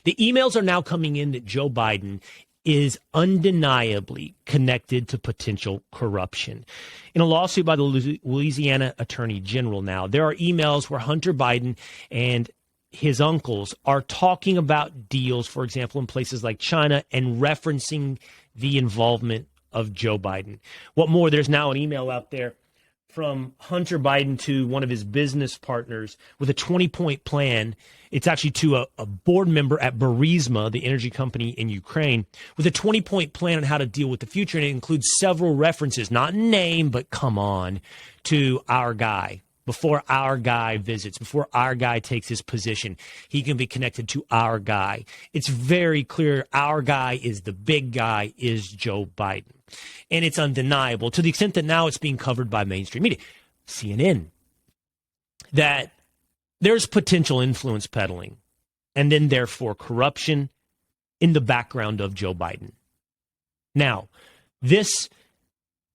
The emails are now coming in that Joe Biden is undeniably connected to potential corruption. In a lawsuit by the Louisiana Attorney General now, there are emails where Hunter Biden and his uncles are talking about deals, for example, in places like China, and referencing the involvement of Joe Biden. What more, there's now an email out there from Hunter Biden to one of his business partners with a 20-point plan. It's actually to a board member at Burisma, the energy company in Ukraine, with a 20-point plan on how to deal with the future. And it includes several references, not name, but come on, to our guy. Before our guy visits, before our guy takes his position, he can be connected to our guy. It's very clear our guy is the big guy, is Joe Biden. And it's undeniable to the extent that now it's being covered by mainstream media, CNN, that there's potential influence peddling and then therefore corruption in the background of Joe Biden. Now, this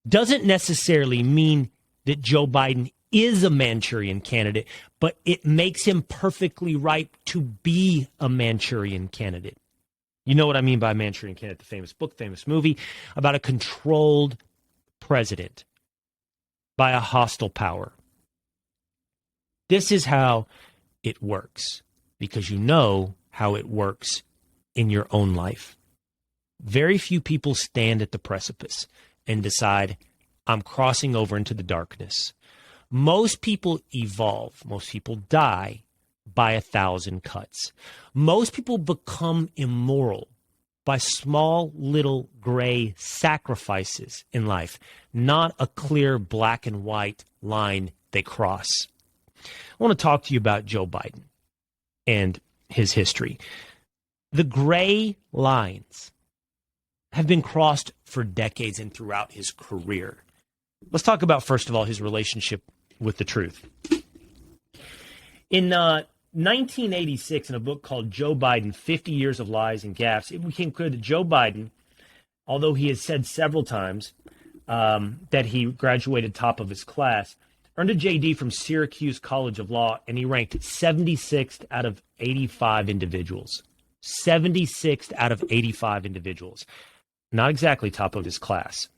doesn't necessarily mean that Joe Biden is a Manchurian candidate, but it makes him perfectly ripe to be a Manchurian candidate. You know what I mean by Manchurian candidate, the famous book, famous movie about a controlled president by a hostile power. This is how it works, because you know how it works in your own life. Very few people stand at the precipice and decide, I'm crossing over into the darkness. Most people evolve. Most people die by 1,000 cuts. Most people become immoral by small little gray sacrifices in life, not a clear black and white line they cross. I want to talk to you about Joe Biden and his history. The gray lines have been crossed for decades and throughout his career. Let's talk about, first of all, his relationship with the truth. In 1986, in a book called Joe Biden, 50 Years of Lies and Gaffes, it became clear that Joe Biden, although he has said several times that he graduated top of his class, earned a JD from Syracuse College of Law, and he ranked 76th out of 85 individuals. 76th out of 85 individuals. Not exactly top of his class.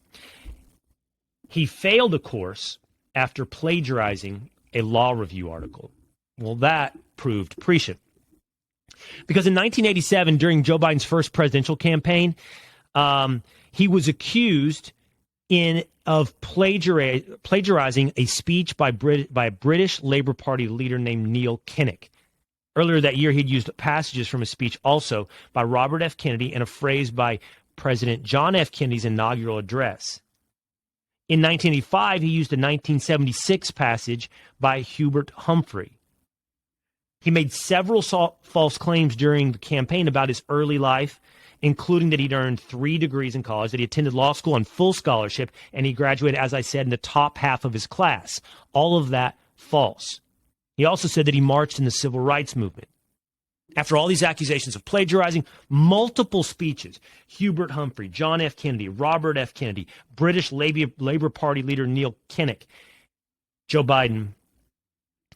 He failed a course after plagiarizing a law review article. Well, that proved prescient. Because in 1987, during Joe Biden's first presidential campaign, he was accused of plagiarizing a speech by a British Labour Party leader named Neil Kinnock. Earlier that year, he'd used passages from a speech also by Robert F. Kennedy and a phrase by President John F. Kennedy's inaugural address. In 1985, he used a 1976 passage by Hubert Humphrey. He made several false claims during the campaign about his early life, including that he'd earned 3 degrees in college, that he attended law school on full scholarship, and he graduated, as I said, in the top half of his class. All of that false. He also said that he marched in the civil rights movement. After all these accusations of plagiarizing, multiple speeches, Hubert Humphrey, John F. Kennedy, Robert F. Kennedy, British Labour Party leader Neil Kinnock, Joe Biden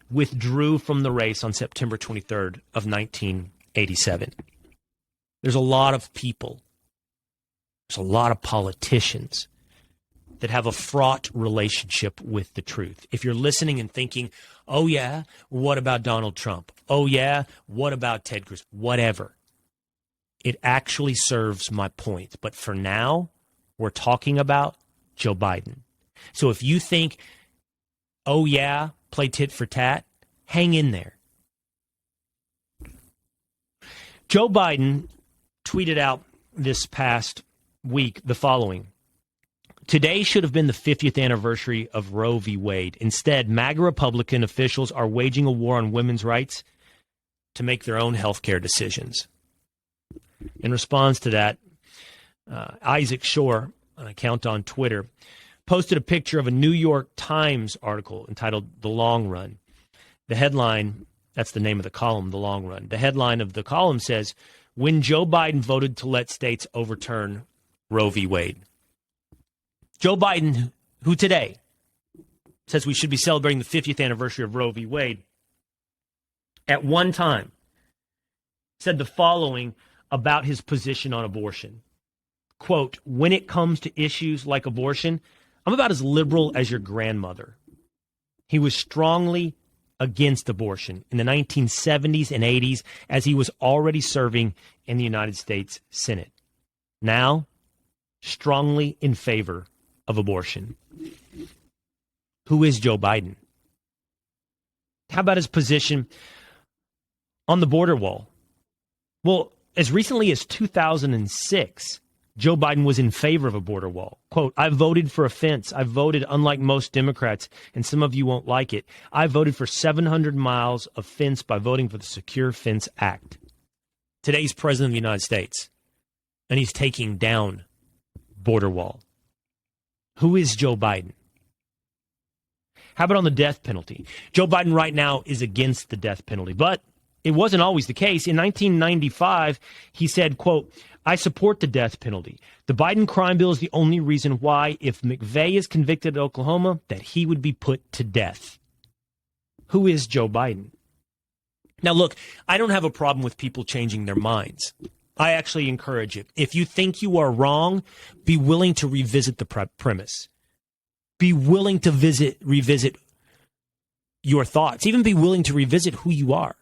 withdrew from the race on September 23rd of 1987. There's a lot of people, there's a lot of politicians that have a fraught relationship with the truth. If you're listening and thinking, oh yeah, what about Donald Trump? Oh yeah, what about Ted Cruz? Whatever. It actually serves my point. But for now, we're talking about Joe Biden. So if you think, oh yeah, play tit for tat, hang in there. Joe Biden tweeted out this past week the following. Today should have been the 50th anniversary of Roe v. Wade. Instead, MAGA Republican officials are waging a war on women's rights to make their own health care decisions. In response to that, Isaac Shore, an account on Twitter, posted a picture of a New York Times article entitled The Long Run. The headline, that's the name of the column, The Long Run. The headline of the column says, when Joe Biden voted to let states overturn Roe v. Wade. Joe Biden, who today says we should be celebrating the 50th anniversary of Roe v. Wade, at one time said the following about his position on abortion. Quote, when it comes to issues like abortion, I'm about as liberal as your grandmother. He was strongly against abortion in the 1970s and 80s as he was already serving in the United States Senate. Now, strongly in favor of abortion. Who is Joe Biden? How about his position on the border wall? Well, as recently as 2006, Joe Biden was in favor of a border wall. Quote, I voted for a fence. I voted, unlike most Democrats, and some of you won't like it, I voted for 700 miles of fence by voting for the Secure Fence Act. Today's president of the United States, and he's taking down border wall. Who is Joe Biden? How about on the death penalty? Joe Biden right now is against the death penalty, but it wasn't always the case. In 1995, he said, quote, I support the death penalty. The Biden crime bill is the only reason why, if McVeigh is convicted at Oklahoma, that he would be put to death. Who is Joe Biden? Now, look, I don't have a problem with people changing their minds. I actually encourage it. If you think you are wrong, be willing to revisit the premise. Be willing to revisit your thoughts. Even be willing to revisit who you are.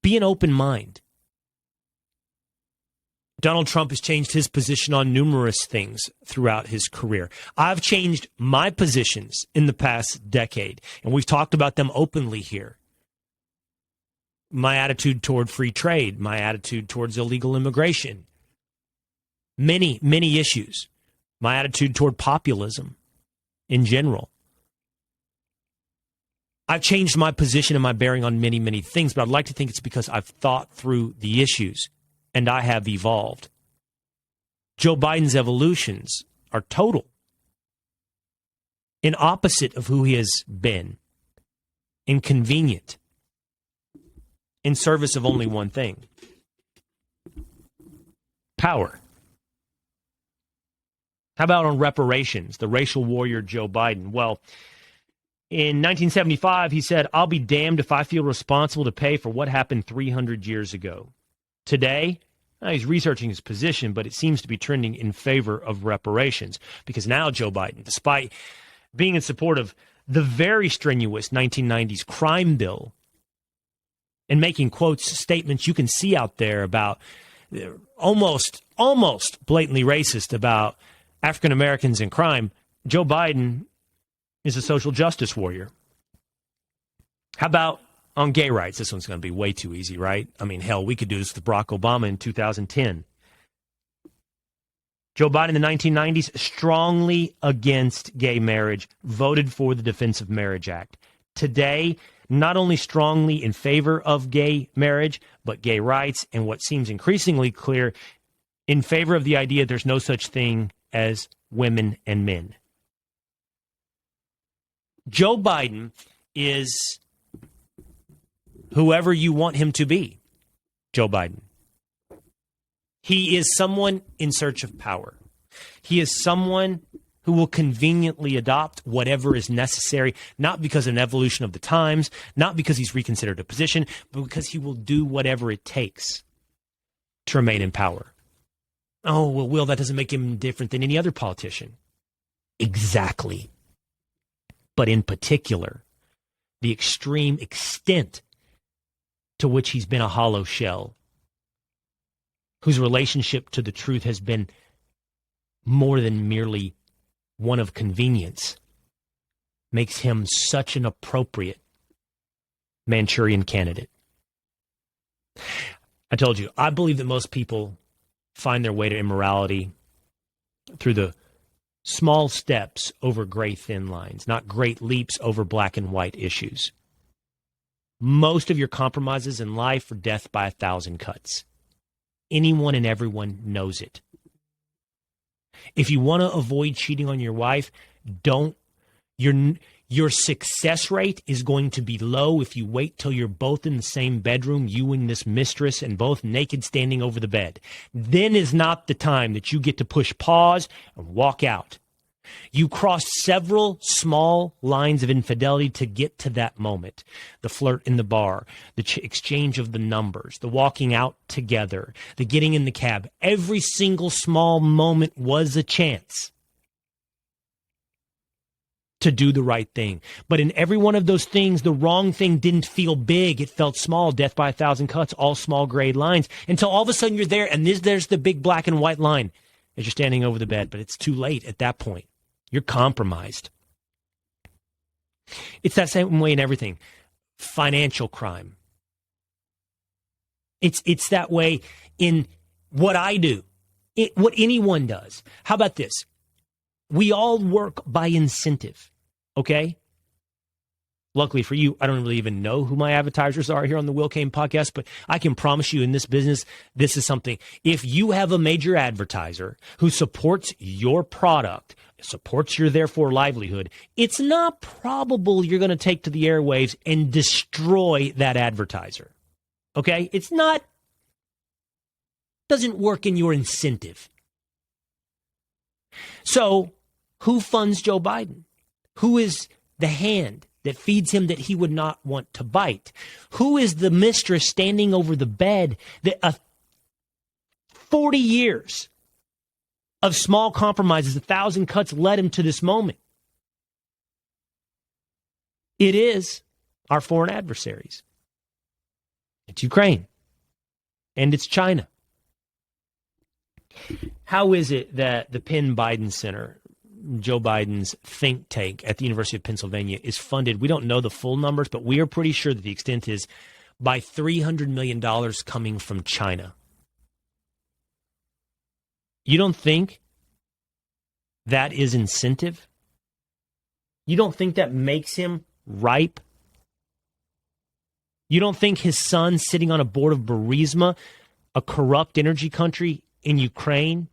Be an open mind. Donald Trump has changed his position on numerous things throughout his career. I've changed my positions in the past decade, and we've talked about them openly here. My attitude toward free trade, my attitude towards illegal immigration, many, many issues, my attitude toward populism in general. I've changed my position and my bearing on many, many things, but I'd like to think it's because I've thought through the issues. And I have evolved. Joe Biden's evolutions are total, in opposite of who he has been, inconvenient, in service of only one thing: power. How about on reparations, the racial warrior Joe Biden? Well, in 1975, he said, I'll be damned if I feel responsible to pay for what happened 300 years ago. Today, he's researching his position, but it seems to be trending in favor of reparations, because now Joe Biden, despite being in support of the very strenuous 1990s crime bill and making quotes, statements you can see out there about almost blatantly racist about African Americans and crime, Joe Biden is a social justice warrior. How about on gay rights? This one's going to be way too easy, right? I mean, hell, we could do this with Barack Obama in 2010. Joe Biden in the 1990s, strongly against gay marriage, voted for the Defense of Marriage Act. Today, not only strongly in favor of gay marriage, but gay rights, and what seems increasingly clear, in favor of the idea there's no such thing as women and men. Joe Biden is whoever you want him to be, Joe Biden. He is someone in search of power. He is someone who will conveniently adopt whatever is necessary, not because of an evolution of the times, not because he's reconsidered a position, but because he will do whatever it takes to remain in power. Oh, well, Will, that doesn't make him different than any other politician. Exactly. But in particular, the extreme extent to which he's been a hollow shell, whose relationship to the truth has been more than merely one of convenience, makes him such an appropriate Manchurian candidate. I told you, I believe that most people find their way to immorality through the small steps over gray thin lines, not great leaps over black and white issues. Most of your compromises in life are death by 1,000 cuts. Anyone and everyone knows it. If you want to avoid cheating on your wife, don't. Your success rate is going to be low if you wait till you're both in the same bedroom, you and this mistress, and both naked standing over the bed. Then is not the time that you get to push pause and walk out. You crossed several small lines of infidelity to get to that moment. The flirt in the bar, the exchange of the numbers, the walking out together, the getting in the cab. Every single small moment was a chance to do the right thing. But in every one of those things, the wrong thing didn't feel big. It felt small. Death by a thousand cuts, all small grade lines, until all of a sudden you're there, and there's the big black and white line as you're standing over the bed. But it's too late at that point. You're compromised. It's that same way in everything. Financial crime. It's that way in what I do, what anyone does. How about this? We all work by incentive, okay? Luckily for you, I don't really even know who my advertisers are here on the Will Cain podcast, but I can promise you in this business, this is something. If you have a major advertiser who supports your product, supports your therefore livelihood, it's not probable you're going to take to the airwaves and destroy that advertiser, okay? It's not, doesn't work in your incentive. So, who funds Joe Biden? Who is the hand that feeds him that he would not want to bite? Who is the mistress standing over the bed that 40 years of small compromises, 1,000 cuts led him to this moment? It is our foreign adversaries. It's Ukraine. And it's China. How is it that the Penn Biden Center, Joe Biden's think tank at the University of Pennsylvania, is funded? We don't know the full numbers, but we are pretty sure that the extent is by $300 million coming from China. You don't think that is incentive? You don't think that makes him ripe? You don't think his son sitting on a board of Burisma, a corrupt energy country in Ukraine,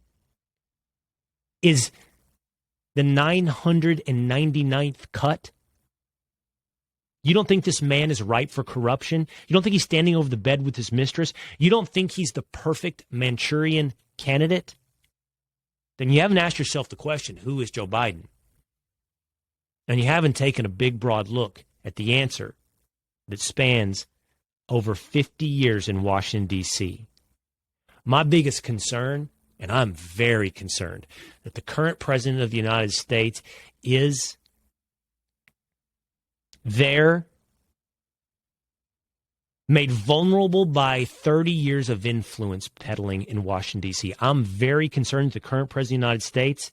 is the 999th cut? You don't think this man is ripe for corruption? You don't think he's standing over the bed with his mistress? You don't think he's the perfect Manchurian candidate? Then you haven't asked yourself the question, who is Joe Biden? And you haven't taken a big, broad look at the answer that spans over 50 years in Washington, D.C. My biggest concern, and I'm very concerned, that the current president of the United States is there, made vulnerable by 30 years of influence peddling in Washington, D.C. I'm very concerned that the current president of the United States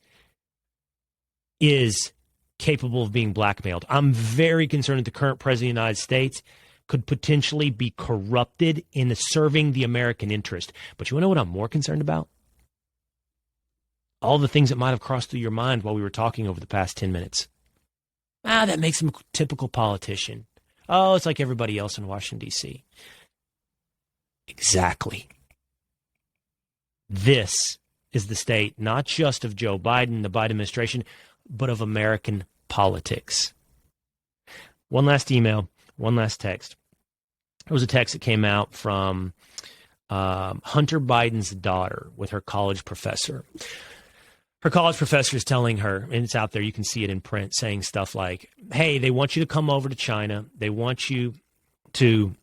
is capable of being blackmailed. I'm very concerned that the current president of the United States could potentially be corrupted in serving the American interest. But you want to know what I'm more concerned about? All the things that might have crossed through your mind while we were talking over the past 10 minutes. That makes him a typical politician. Oh, it's like everybody else in Washington, D.C. Exactly. This is the state, not just of Joe Biden, the Biden administration, but of American politics. One last email, one last text. There was a text that came out from Hunter Biden's daughter with her college professor. Her college professor is telling her, and it's out there, you can see it in print, saying stuff like, hey, they want you to come over to China. They want you to,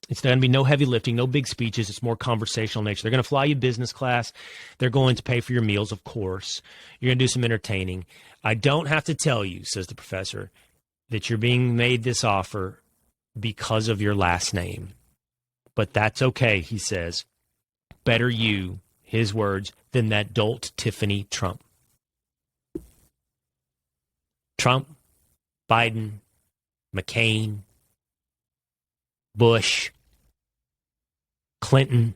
it's going to be no heavy lifting, no big speeches. It's more conversational nature. They're going to fly you business class. They're going to pay for your meals, of course. You're going to do some entertaining. I don't have to tell you, says the professor, that you're being made this offer because of your last name. But that's okay, he says. Better you, his words, than that dolt Tiffany Trump. Trump, Biden, McCain, Bush, Clinton,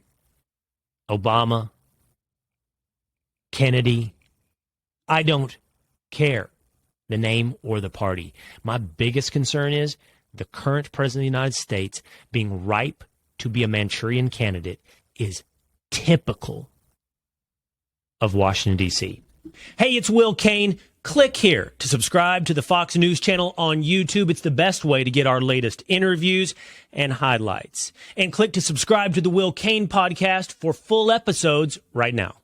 Obama, Kennedy. I don't care the name or the party. My biggest concern is the current president of the United States being ripe to be a Manchurian candidate is typical of Washington, D.C. Hey, it's Will Cain. Click here to subscribe to the Fox News channel on YouTube. It's the best way to get our latest interviews and highlights. And click to subscribe to the Will Cain podcast for full episodes right now.